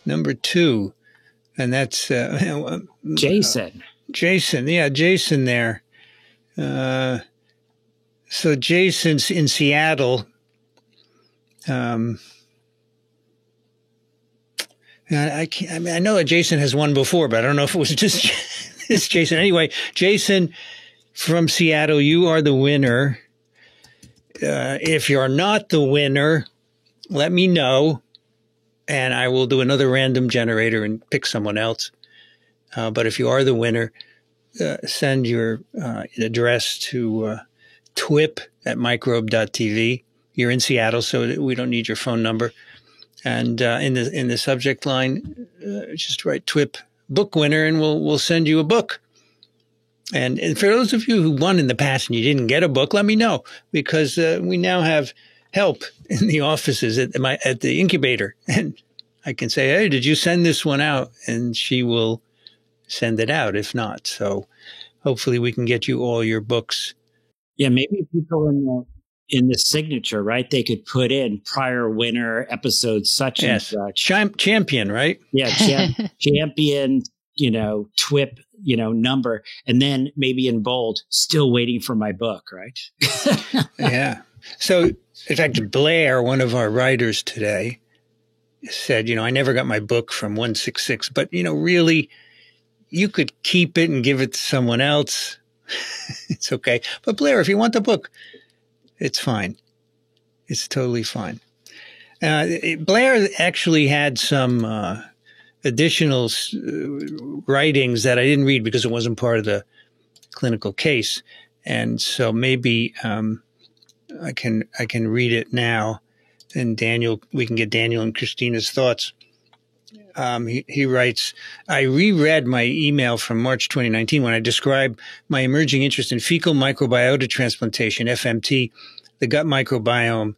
Speaker 4: Number 2, and that's
Speaker 2: Jason.
Speaker 4: Jason, yeah, Jason there. So Jason's in Seattle. I know that Jason has won before, but I don't know if it was just this Jason. Anyway, Jason from Seattle, you are the winner. If you're not the winner, let me know, and I will do another random generator and pick someone else. But if you are the winner, send your address to twip@microbe.tv. You're in Seattle, so we don't need your phone number. And in the subject line, just write TWIP book winner, and we'll send you a book. And for those of you who won in the past and you didn't get a book, let me know, because we now have help in the offices at the incubator, and I can say, hey, did you send this one out? And she will send it out if not. So hopefully we can get you all your books.
Speaker 2: Yeah, maybe people in the signature, right? They could put in prior winner episode such and such.
Speaker 4: Champion, right?
Speaker 2: Yeah, champion, TWIP, number, and then maybe in bold, still waiting for my book, right?
Speaker 4: Yeah. So in fact, Blair, one of our writers today, said, I never got my book from 166, but, really, you could keep it and give it to someone else. It's okay. But Blair, if you want the book, it's fine. It's totally fine. Blair actually had some additional writings that I didn't read because it wasn't part of the clinical case. And so maybe I can read it now. And Daniel, we can get Daniel and Christina's thoughts. He writes, I reread my email from March 2019 when I described my emerging interest in fecal microbiota transplantation, FMT, the gut microbiome,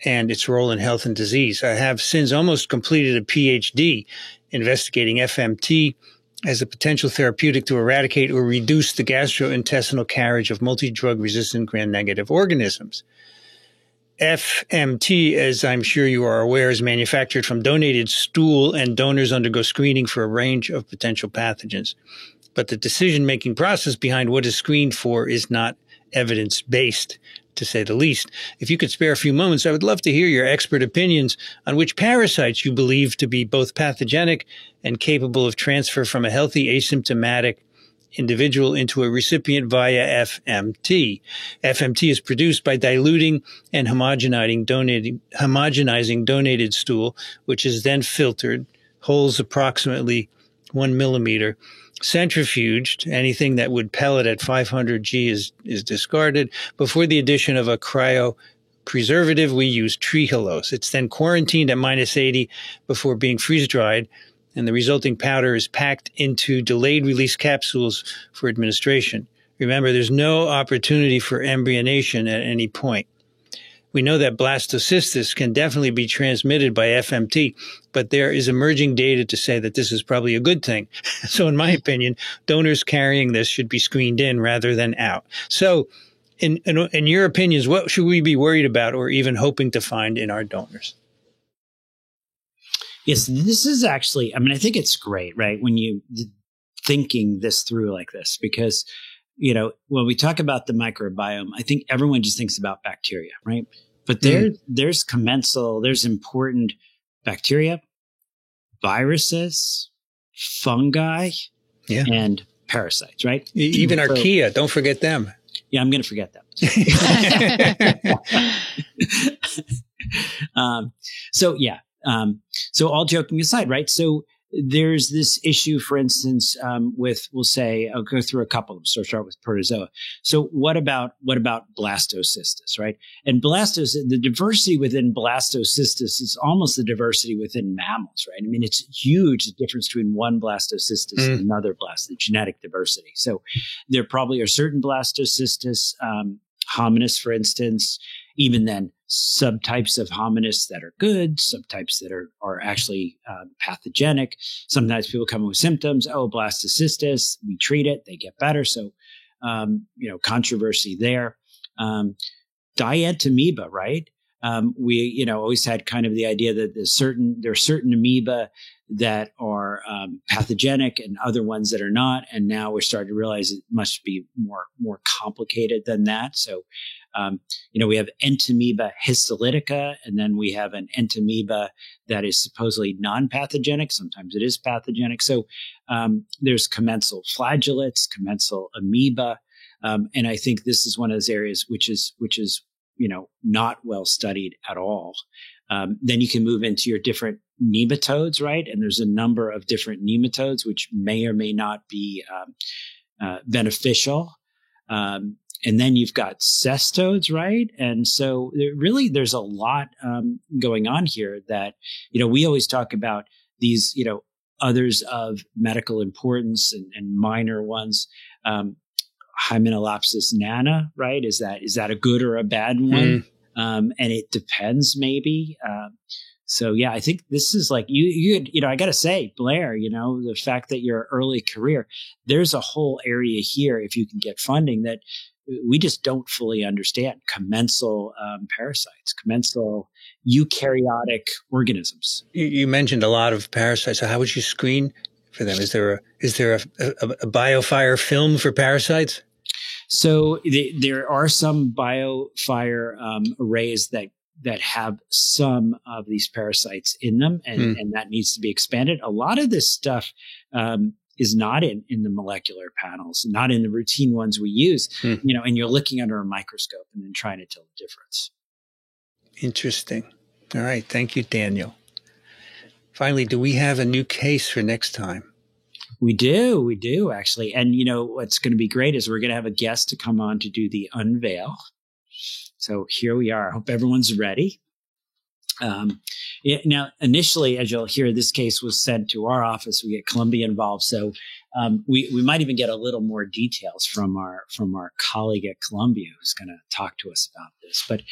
Speaker 4: and its role in health and disease. I have since almost completed a PhD investigating FMT as a potential therapeutic to eradicate or reduce the gastrointestinal carriage of multi-drug resistant gram-negative organisms. FMT, as I'm sure you are aware, is manufactured from donated stool, and donors undergo screening for a range of potential pathogens. But the decision-making process behind what is screened for is not evidence-based, to say the least. If you could spare a few moments, I would love to hear your expert opinions on which parasites you believe to be both pathogenic and capable of transfer from a healthy asymptomatic individual into a recipient via FMT. FMT is produced by diluting and homogenizing donated stool, which is then filtered, holes approximately 1 millimeter, centrifuged. Anything that would pellet at 500 G is discarded. Before the addition of a cryopreservative, we use trehalose. It's then quarantined at -80 before being freeze-dried, and the resulting powder is packed into delayed release capsules for administration. Remember, there's no opportunity for embryonation at any point. We know that blastocystis can definitely be transmitted by FMT, but there is emerging data to say that this is probably a good thing. So in my opinion, donors carrying this should be screened in rather than out. So in your opinions, what should we be worried about or even hoping to find in our donors?
Speaker 2: Yes, this is actually, I think it's great, right? When you thinking this through like this, because, when we talk about the microbiome, I think everyone just thinks about bacteria, right? But there's commensal, there's important bacteria, viruses, fungi, and parasites, right?
Speaker 4: Even archaea, don't forget them.
Speaker 2: Yeah, I'm going to forget them. So all joking aside, right? So there's this issue, for instance, with, we'll say, I'll go through a couple of them. So start with protozoa. So what about blastocystis, right? And the diversity within blastocystis is almost the diversity within mammals, right? It's huge, the difference between one blastocystis and another the genetic diversity. So there probably are certain blastocystis, hominis, for instance, even then subtypes of hominis that are good, subtypes that are actually pathogenic. Sometimes people come in with symptoms. Oh, blastocystis, we treat it, they get better. So, controversy there. Dientamoeba, right? We, always had kind of the idea that there are certain amoeba that are pathogenic and other ones that are not. And now we're starting to realize it must be more complicated than that. So, we have Entamoeba histolytica, and then we have an Entamoeba that is supposedly non-pathogenic. Sometimes it is pathogenic. So there's commensal flagellates, commensal amoeba. And I think this is one of those areas which is not well studied at all. Then you can move into your different nematodes, right? And there's a number of different nematodes which may or may not be beneficial. And then you've got cestodes, right? And so there's a lot going on here that, we always talk about these, others of medical importance and minor ones. Hymenolapsus nana, right? Is that a good or a bad one? And it depends maybe. So yeah, I think this is like I got to say, Blair, the fact that your early career, there's a whole area here, if you can get funding, that we just don't fully understand. Commensal parasites, commensal eukaryotic organisms.
Speaker 4: You mentioned a lot of parasites. So how would you screen for them? Is there a BioFire film for parasites?
Speaker 2: So there are some BioFire arrays that that have some of these parasites in them, and that needs to be expanded. A lot of this stuff is not in the molecular panels, not in the routine ones we use, and you're looking under a microscope and then trying to tell the difference. Interesting.
Speaker 4: All right. Thank you, Daniel. Finally, do we have a new case for next time?
Speaker 2: We do actually. And what's going to be great is we're going to have a guest to come on to do the unveil. So here we are. I hope everyone's ready. Now, initially, as you'll hear, this case was sent to our office. We get Columbia involved. So we might even get a little more details from our colleague at Columbia who's going to talk to us about this. But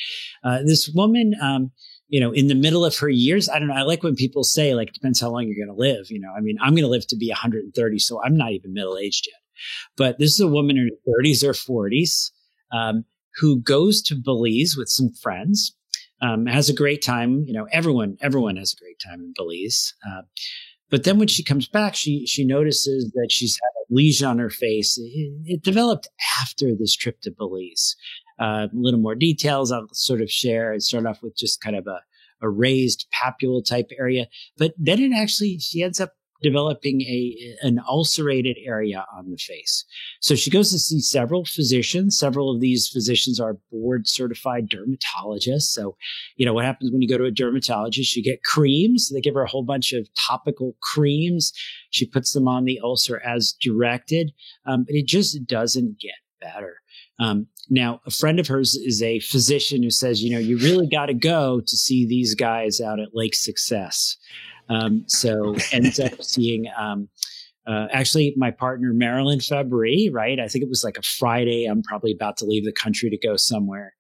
Speaker 2: this woman, in the middle of her years, I don't know. I like when people say, like, it depends how long you're going to live. I'm going to live to be 130, so I'm not even middle-aged yet. But this is a woman in her 30s or 40s who goes to Belize with some friends, has a great time. Everyone has a great time in Belize. But then when she comes back, she notices that she's had a lesion on her face. It developed after this trip to Belize. A little more details I'll sort of share and start off with just kind of a raised papule type area. But then she ends up developing an ulcerated area on the face. So she goes to see several physicians. Several of these physicians are board certified dermatologists. So, what happens when you go to a dermatologist, you get creams. They give her a whole bunch of topical creams. She puts them on the ulcer as directed. But it just doesn't get better. Now, a friend of hers is a physician who says, you really got to go to see these guys out at Lake Success. So ends up seeing, actually my partner, Marilyn Fabry, right? I think it was like a Friday. I'm probably about to leave the country to go somewhere.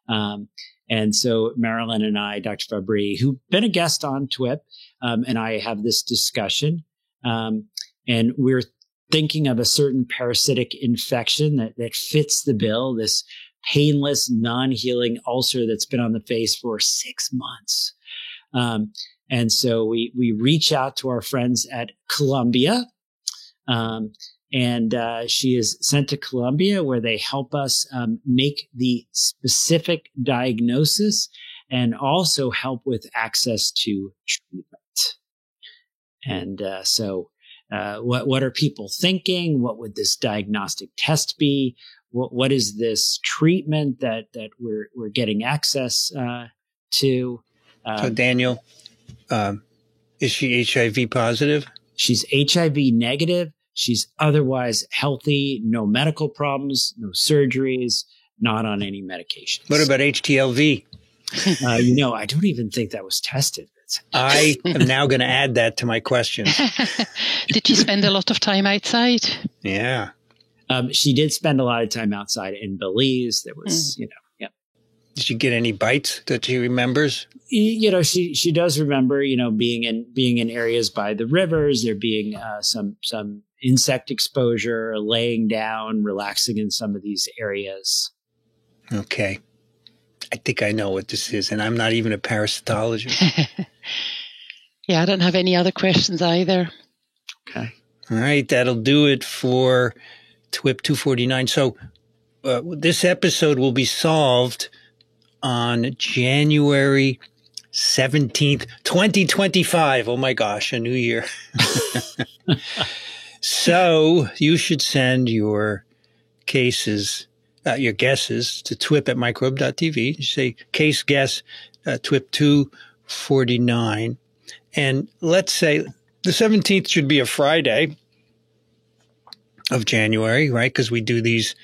Speaker 2: And so Marilyn and I, Dr. Fabry, who've been a guest on TWIP, and I have this discussion, and we're thinking of a certain parasitic infection that fits the bill, this painless, non-healing ulcer that's been on the face for 6 months. And so we reach out to our friends at Columbia, and she is sent to Columbia where they help us make the specific diagnosis and also help with access to treatment. And so what are people thinking? What would this diagnostic test be? What is this treatment that we're getting access to?
Speaker 4: So Daniel, is she HIV positive?
Speaker 2: She's HIV negative. She's otherwise healthy, no medical problems, no surgeries, not on any medications.
Speaker 4: What about HTLV?
Speaker 2: I don't even think that was tested.
Speaker 4: I am now going to add that to my question.
Speaker 3: Did you spend a lot of time outside?
Speaker 4: Yeah.
Speaker 2: She did spend a lot of time outside in Belize. There was, yeah.
Speaker 4: Did she get any bites that she remembers?
Speaker 2: She does remember, being in areas by the rivers, there being some insect exposure, laying down, relaxing in some of these areas.
Speaker 4: Okay. I think I know what this is, and I'm not even a parasitologist.
Speaker 3: Yeah, I don't have any other questions either.
Speaker 2: Okay.
Speaker 4: All right, that'll do it for TWIP 249. So this episode will be solved on January 17th, 2025. Oh my gosh, a new year. So you should send your cases, your guesses to twip@microbe.tv. You say case guess TWIP 249. And let's say the 17th should be a Friday of January, right? Because we do these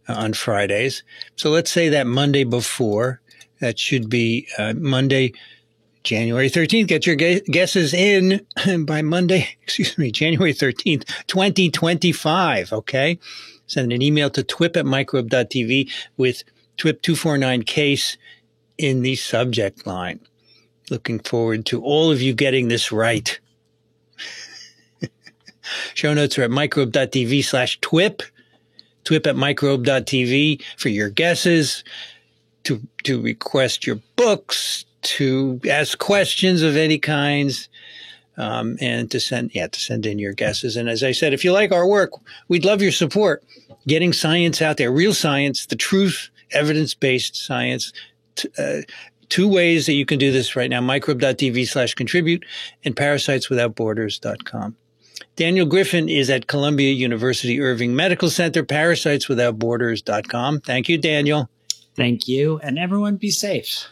Speaker 4: on Fridays. So let's say that Monday before, that should be Monday, January 13th. Get your guesses in by Monday, January 13th, 2025, okay? Send an email to twip@microbe.tv with TWIP 249 case in the subject line. Looking forward to all of you getting this right. Show notes are at microbe.tv/TWIP, twip@microbe.tv for your guesses, to request your books, to ask questions of any kinds, and to send in your guesses. And as I said, if you like our work, we'd love your support. Getting science out there, real science, the truth, evidence-based science, 2 ways that you can do this right now, microbe.tv/contribute and parasiteswithoutborders.com. Daniel Griffin is at Columbia University Irving Medical Center, parasiteswithoutborders.com. Thank you, Daniel.
Speaker 2: Thank you. And everyone be safe.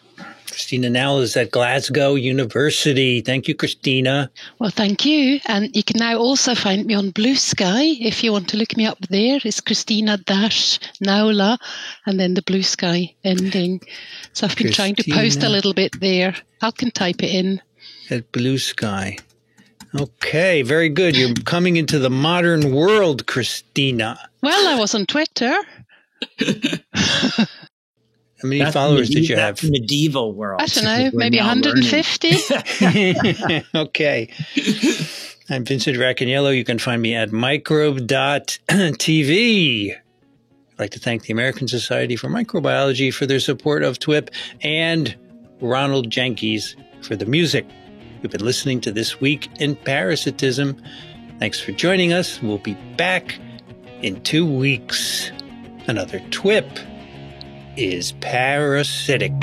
Speaker 4: Christina Nell is at Glasgow University. Thank you, Christina.
Speaker 3: Well, thank you. And you can now also find me on Blue Sky. If you want to look me up there, it's Christina-Naula and then the Blue Sky ending. So I've been trying to post a little bit there. I can type it in.
Speaker 4: At Blue Sky. Okay, very good. You're coming into the modern world, Christina.
Speaker 3: Well, I was on Twitter.
Speaker 4: How many followers did you have?
Speaker 2: Medieval world.
Speaker 3: I don't know, maybe 150.
Speaker 4: Okay. I'm Vincent Racaniello. You can find me at microbe.tv. I'd like to thank the American Society for Microbiology for their support of TWIP and Ronald Jenkins for the music. You've been listening to This Week in Parasitism. Thanks for joining us. We'll be back in 2 weeks. Another TWIP is parasitic.